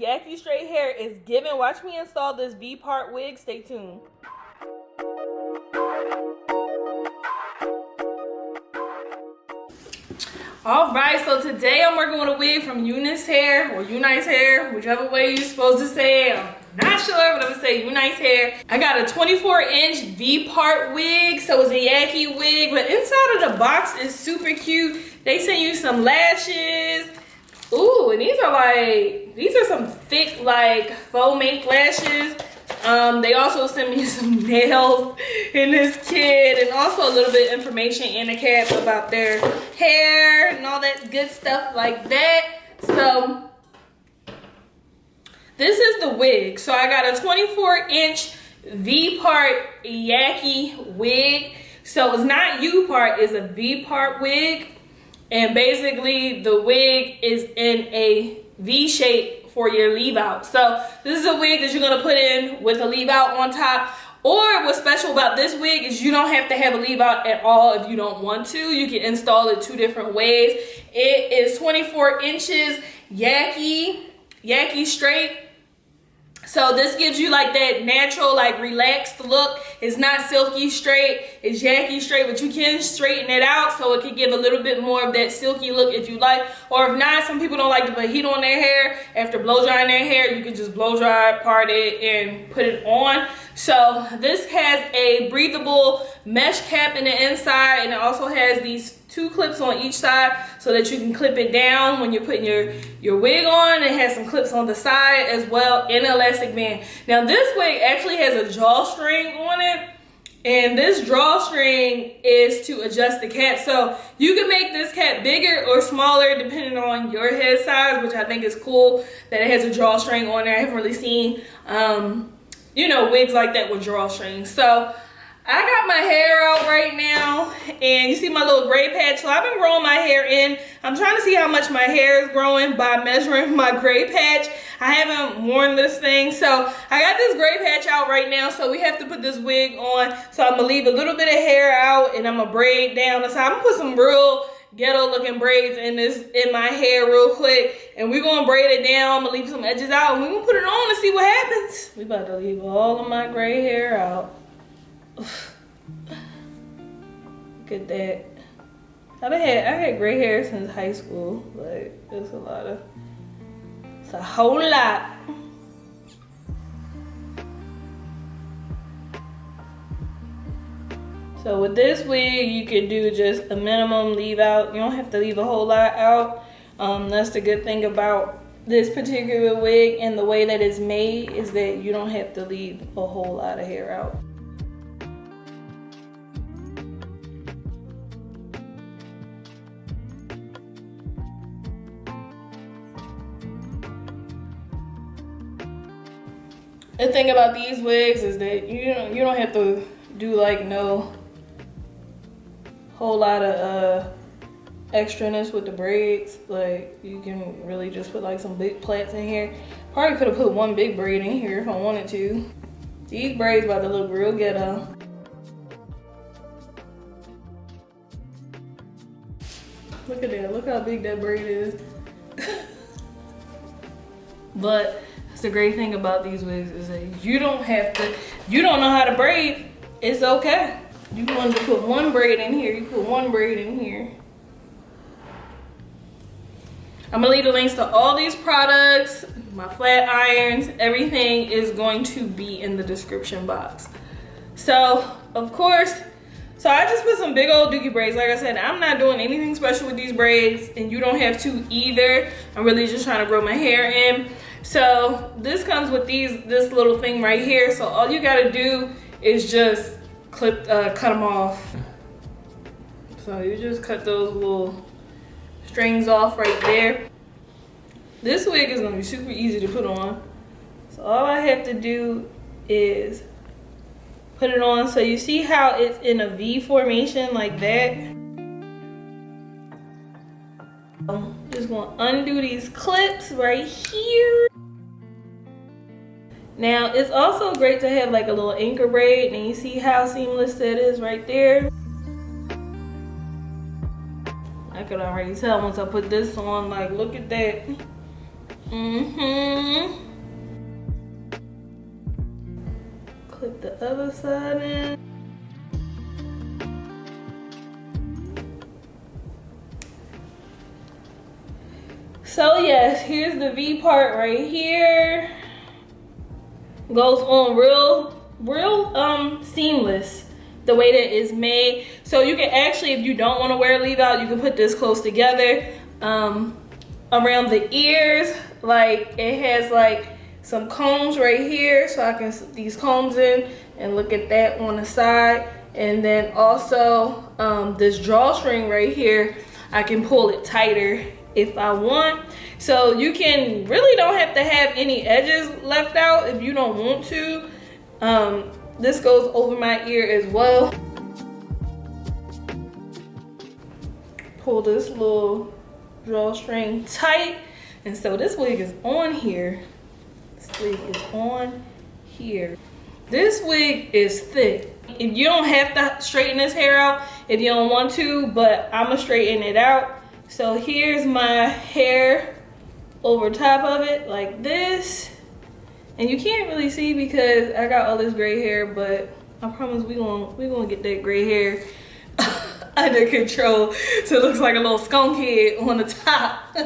Yaki Straight Hair is giving. Watch me install this V-part wig. Stay tuned. All right, so today I'm working with a wig from Unice Hair or Unice Hair, whichever way you're supposed to say it. I'm not sure, but I'm gonna say Unice Hair. I got a 24-inch V-part wig, so it's a Yaki wig, but inside of the box is super cute. They sent you some lashes. Ooh, and these are some thick, like, faux mink lashes. They also sent me some nails in this kit, and also a little bit of information in the cap about their hair and all that good stuff like that. So this is the wig. So I got a 24-inch V-part Yaki wig. So it's not U-part, it's a V-part wig. And basically the wig is in a V shape for your leave out. So this is a wig that you're gonna put in with a leave out on top. Or what's special about this wig is you don't have to have a leave out at all if you don't want to. You can install it 2 different ways. It is 24 inches Yaki Straight. So this gives you like that natural, like relaxed look. It's not silky straight, it's Yaki straight, but you can straighten it out so it can give a little bit more of that silky look if you like. Or if not, some people don't like to put heat on their hair. After blow drying their hair, you can just blow dry, part it, and put it on. So this has a breathable mesh cap in the inside, and it also has these 2 clips on each side so that you can clip it down when you're putting your wig on. It has some clips on the side as well, and an elastic band. Now this wig actually has a drawstring on it, and this drawstring is to adjust the cap. So you can make this cap bigger or smaller depending on your head size, which I think is cool that it has a drawstring on there. I haven't really seen you know, wigs like that with drawstrings. So I got my hair out right now, and you see my little gray patch. So I've been growing my hair in. I'm trying to see how much my hair is growing by measuring my gray patch. I haven't worn this thing, so I got this gray patch out right now, so we have to put this wig on. So I'm gonna leave a little bit of hair out, and I'm gonna braid down the side. I'm gonna put some real ghetto looking braids in my hair real quick, and we're gonna braid it down. I'm gonna leave some edges out, and we're gonna put it on and see what happens. We about to leave all of my gray hair out. Look at that. I had gray hair since high school. Like, it's a whole lot. So with this wig, you could do just a minimum leave out. You don't have to leave a whole lot out. That's the good thing about this particular wig and the way that it's made, is that you don't have to leave a whole lot of hair out. The thing about these wigs is that you don't have to do like no whole lot of extraness with the braids. Like, you can really just put like some big plaits in here. Probably could have put 1 big braid in here if I wanted to. These braids about to look real ghetto. Look at that, look how big that braid is. But the great thing about these wigs is that you don't know how to braid, it's okay. You want to put 1 braid in here, you put 1 braid in here. I'm gonna leave the links to all these products, my flat irons, everything is going to be in the description box. So, of course, so I just put some big old dookie braids. Like I said, I'm not doing anything special with these braids, and you don't have to either. I'm really just trying to grow my hair in. So this comes with this little thing right here. So all you gotta do is just cut them off. So you just cut those little strings off right there. This wig is gonna be super easy to put on. So all I have to do is put it on. So you see how it's in a V formation like that? I'm just gonna undo these clips right here. Now it's also great to have like a little anchor braid, and you see how seamless that is right there. I could already tell once I put this on, like, look at that. put the other side in. So yes, here's the V part right here. Goes on real seamless, the way that it's made. So you can actually, if you don't want to wear a leave out, you can put this close together around the ears. Like it has like some combs right here, so I can slip these combs in and look at that on the side. And then also this drawstring right here, I can pull it tighter if I want. So you can really don't have to have any edges left out if you don't want to. This goes over my ear as well. Pull this little drawstring tight. And so this wig is on here. This wig is on here. This wig is thick. If you don't have to straighten this hair out, if you don't want to, but I'm gonna straighten it out. So here's my hair over top of it like this. And you can't really see because I got all this gray hair, but I promise we gonna get that gray hair under control so it looks like a little skunk head on the top.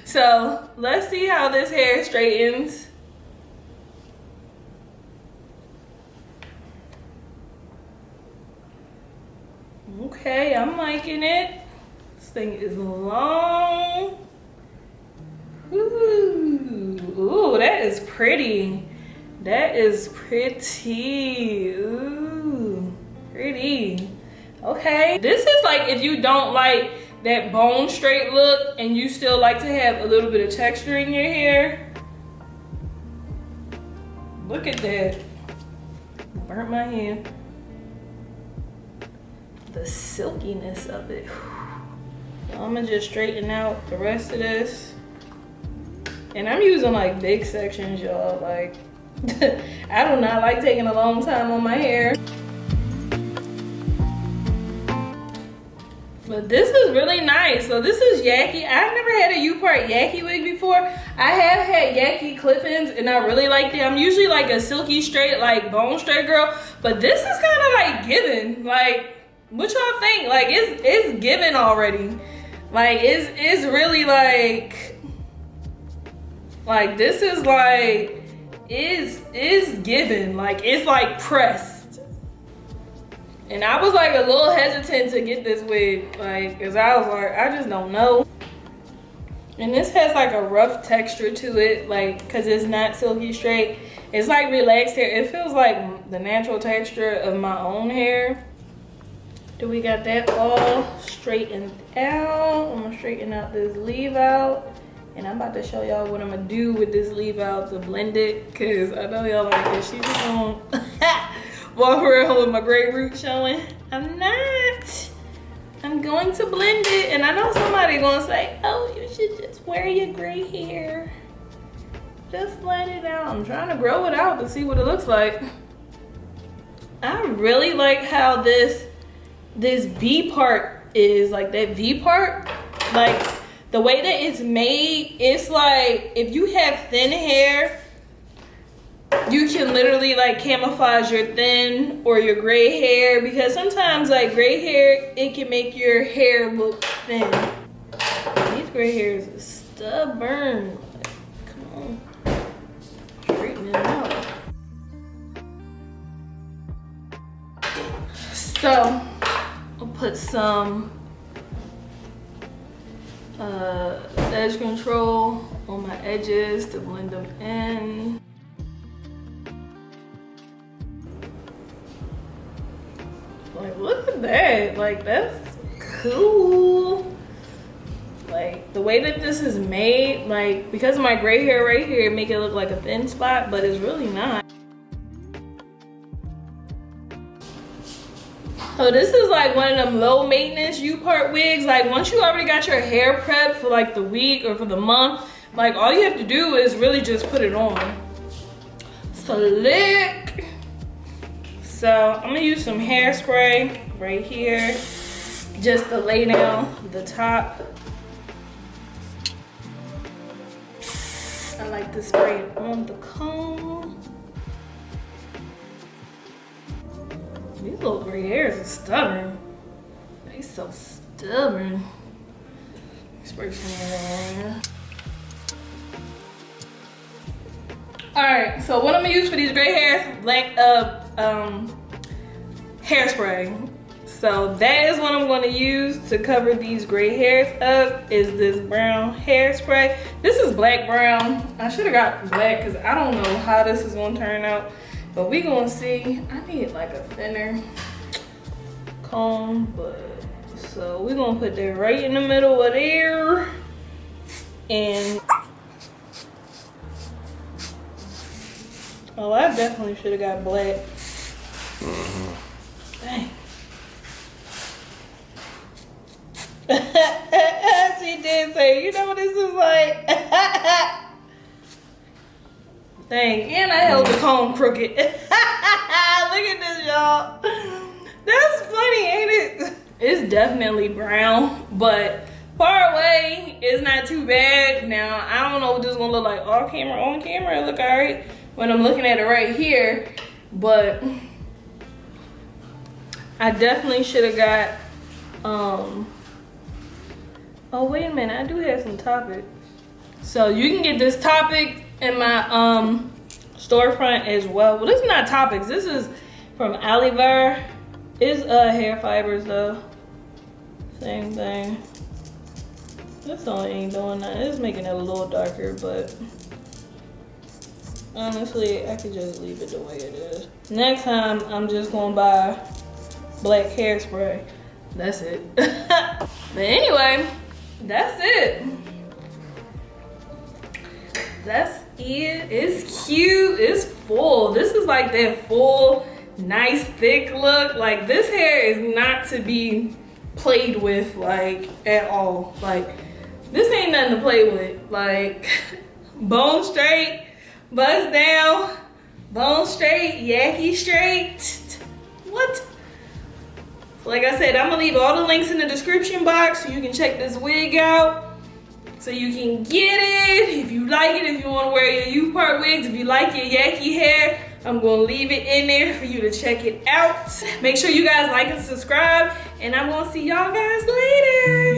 So let's see how this hair straightens. Okay, I'm liking it. This thing is long. Ooh, that is pretty. That is pretty. Ooh, pretty. Okay. This is like if you don't like that bone straight look and you still like to have a little bit of texture in your hair. Look at that. Burnt my hand. The silkiness of it. So I'm gonna just straighten out the rest of this. And I'm using like big sections, y'all. Like, I do not like taking a long time on my hair. But this is really nice. So this is Yaki. I've never had a U-part Yaki wig before. I have had Yaki clip-ins and I really liked it. I'm usually like a silky straight, like bone straight girl. But this is kind of like giving. Like, what y'all think? Like, it's giving already. Like, it's really like this is like, is given. Like, it's like pressed. And I was like a little hesitant to get this wig, like, cause I was like, I just don't know. And this has like a rough texture to it, like, cause it's not silky straight. It's like relaxed hair. It feels like the natural texture of my own hair. So we got that all straightened out. I'm gonna straighten out this leave out. And I'm about to show y'all what I'm gonna do with this leave out to blend it. Cause I know y'all like this. She's just gonna walk around with my gray root showing. I'm not. I'm going to blend it. And I know somebody gonna say, oh, you should just wear your gray hair. Just let it out. I'm trying to grow it out to see what it looks like. I really like how this V part is, like that V part, like the way that it's made, it's like if you have thin hair, you can literally like camouflage your thin or your gray hair, because sometimes like gray hair, it can make your hair look thin. These gray hairs are stubborn. Like, come on, straighten it out. So I'll put some edge control on my edges to blend them in. Like, look at that. Like, that's cool. Like, the way that this is made, like, because of my gray hair right here, it make it look like a thin spot, but it's really not. So this is like one of them low maintenance U-part wigs. Like, once you already got your hair prepped for like the week or for the month, like all you have to do is really just put it on. Slick. So I'm gonna use some hairspray right here just to lay down the top. I like to spray it on the comb. These little gray hairs are stubborn. They so stubborn. Spray some in. Alright, so what I'm gonna use for these gray hairs, black hairspray. So that is what I'm gonna use to cover these gray hairs up, is this brown hairspray. This is black brown. I should have got black because I don't know how this is gonna turn out, but we gonna see. I need like a thinner comb, but so we're gonna put that right in the middle of there. And oh, I definitely should have got black. Dang. She did say, you know what this is like? Dang, and I held the comb crooked. Look at this, y'all. That's funny, ain't it? It's definitely brown, but far away, it's not too bad. Now, I don't know what this is gonna look like off camera, on camera. It look all right when I'm looking at it right here, but I definitely should have got, oh, wait a minute, I do have some Topic. So you can get this Topic in my storefront as well. Well, this is not Topics, this is from Oliver. It's hair fibers though. Same thing. This only ain't doing that. It's making it a little darker, but honestly, I could just leave it the way it is. Next time, I'm just gonna buy black hairspray. That's it. But anyway, that's it. That's it. It's cute. It's full. This is like that full, nice, thick look. Like, this hair is not to be played with, like, at all. Like, this ain't nothing to play with. Like, bone straight, buzz down, bone straight, Yaki straight. What? Like I said, I'm gonna leave all the links in the description box so you can check this wig out, so you can get it if you like it, if you want to wear your U-part wigs, if you like your Yaki hair. I'm gonna leave it in there for you to check it out. Make sure you guys like and subscribe, and I'm gonna see y'all guys later.